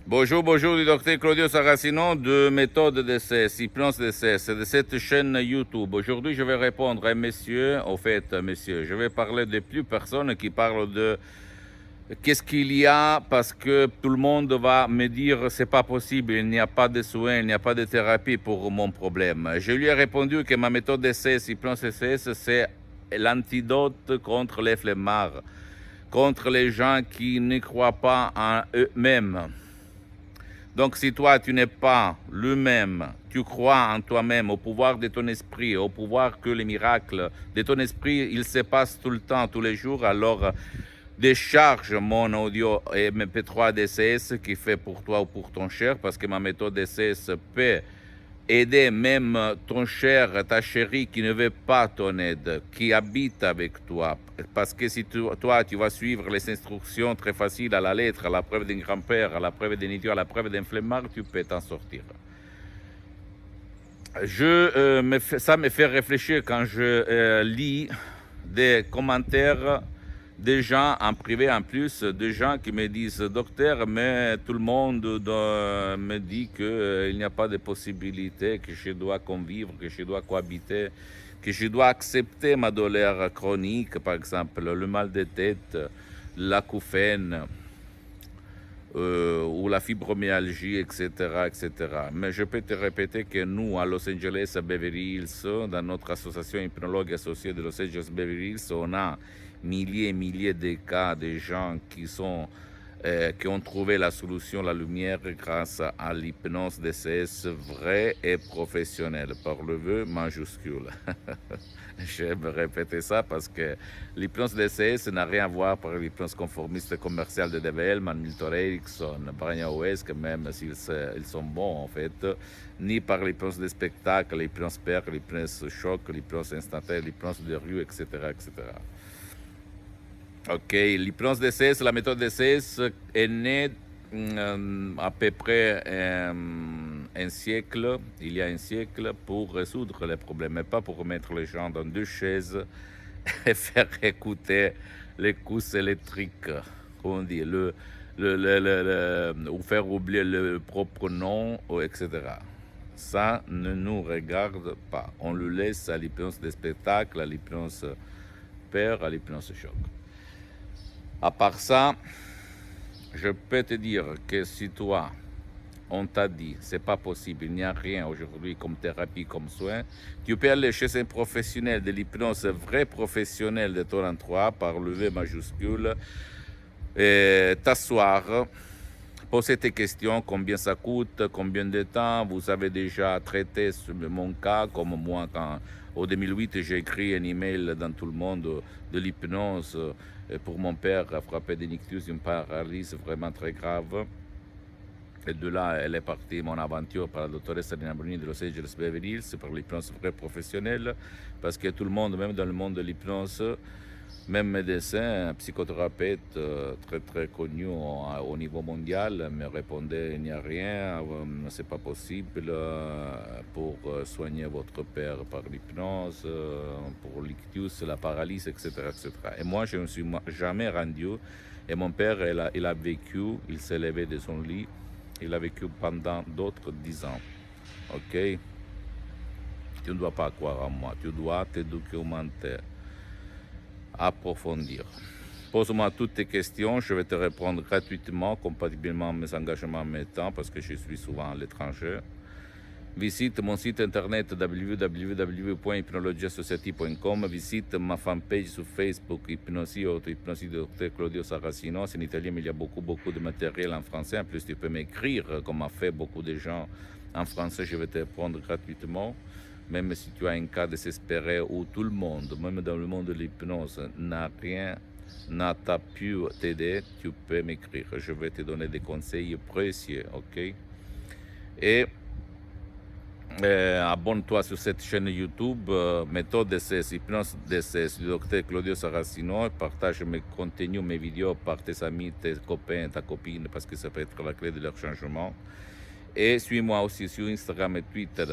Bonjour, bonjour du docteur Claudio Saracino de méthode DCS, hypnose DCS, de cette chaîne YouTube. Aujourd'hui, je vais répondre à monsieur, monsieur, je vais parler de plus personnes qui parlent de qu'est-ce qu'il y a parce que tout le monde va me dire c'est pas possible, il n'y a pas de soins, il n'y a pas de thérapie pour mon problème. Je lui ai répondu que ma méthode DCS, hypnose DCS, c'est l'antidote contre les flemmards, contre les gens qui ne croient pas en eux-mêmes. Donc si toi, tu n'es pas lui-même, tu crois en toi-même, au pouvoir de ton esprit, au pouvoir que les miracles de ton esprit, ils se passent tout le temps, tous les jours, alors décharge mon audio MP3 DCS qui fait pour toi ou pour ton cher, parce que ma méthode DCS peut aider même ton cher, ta chérie qui ne veut pas ton aide, qui habite avec toi. Parce que si toi, tu vas suivre les instructions très faciles à la lettre, à la preuve d'un grand-père, à la preuve d'un idiot, à la preuve d'un flemmard, tu peux t'en sortir. Ça me fait réfléchir quand je lis des commentaires des gens en privé en plus, des gens qui me disent docteur, mais tout le monde me dit qu'il n'y a pas de possibilité, que je dois convivre, que je dois cohabiter, que je dois accepter ma douleur chronique, par exemple le mal de tête, l'acouphène ou la fibromyalgie, etc., etc. Mais je peux te répéter que nous, à Los Angeles, à Beverly Hills, dans notre association hypnologue associée de Los Angeles Beverly Hills, on a milliers et milliers de cas de gens qui ont trouvé la solution, la lumière, grâce à l'hypnose DCS vraie et professionnelle, par le vœu majuscule. J'aime répéter ça parce que l'hypnose DCS n'a rien à voir avec l'hypnose conformiste commerciale de Dave Hellman, Milton Erickson, Brian Weiss, même s'ils sont bons en fait, ni par l'hypnose de spectacle, l'hypnose père, l'hypnose choc, l'hypnose instantanée, l'hypnose de rue, etc., etc. Ok, l'hypnose DCS, la méthode DCS est née à peu près un siècle, il y a un siècle, pour résoudre les problèmes, mais pas pour remettre les gens dans deux chaises et faire écouter les cousses électriques, on dit, ou faire oublier le propre nom, etc. Ça ne nous regarde pas. On le laisse à l'hypnose des spectacles, à l'hypnose père, à l'hypnose choc. À part ça, je peux te dire que si toi, on t'a dit, c'est pas possible, il n'y a rien aujourd'hui comme thérapie, comme soin, tu peux aller chez un professionnel de l'hypnose, vrai professionnel de ton endroit, par le V majuscule, et t'asseoir, poser tes questions, combien ça coûte, combien de temps, vous avez déjà traité mon cas, comme moi, quand en 2008, j'ai écrit un email dans tout le monde de l'hypnose pour mon père frappé d'un ictus, une paralysie vraiment très grave. Et de là, elle est partie mon aventure par la doctoresse Alina Bruni de Los Angeles Beverly Hills, par l'hypnose vraie professionnelle, parce que tout le monde, même dans le monde de l'hypnose, même médecin, psychothérapeute très très connu au niveau mondial me répondait il n'y a rien, c'est pas possible pour soigner votre père par l'hypnose, pour l'ictus, la paralysie, etc., etc. Et moi, je ne me suis jamais rendu. Et mon père, il a vécu, il s'est levé de son lit, il a vécu pendant d'autres 10 ans. Ok? Tu ne dois pas croire en moi, tu dois te documenter, approfondir. Pose-moi toutes tes questions, je vais te répondre gratuitement, compatiblement à mes engagements en mes temps, parce que je suis souvent à l'étranger. Visite mon site internet www.hypnologiasociety.com, visite ma fanpage sur Facebook, Hypnosie Auto-Hypnosie de Dr Claudio Saracino. C'est en italien, mais il y a beaucoup de matériel en français. En plus, tu peux m'écrire, comme a fait beaucoup de gens en français, je vais te répondre gratuitement. Même si tu as un cas désespéré où tout le monde, même dans le monde de l'hypnose, n'a pu t'aider, tu peux m'écrire. Je vais te donner des conseils précieux, ok? Et abonne-toi sur cette chaîne YouTube, méthode DCS, hypnose DCS, du docteur Claudio Saracino, et partage mes contenus, mes vidéos par tes amis, tes copains, ta copine, parce que ça peut être la clé de leur changement. Et suis-moi aussi sur Instagram et Twitter,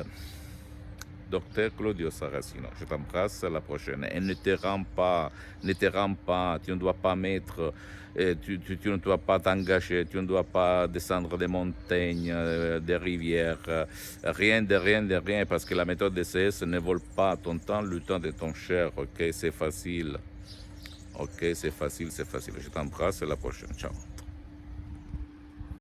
Docteur Claudio Saracino. Je t'embrasse, à la prochaine. Et ne te rends pas, tu ne dois pas mettre, tu ne dois pas t'engager, tu ne dois pas descendre des montagnes, des rivières, rien de rien, parce que la méthode DCS ne vole pas ton temps, le temps de ton cher, ok, c'est facile. Ok, c'est facile. Je t'embrasse, à la prochaine, ciao.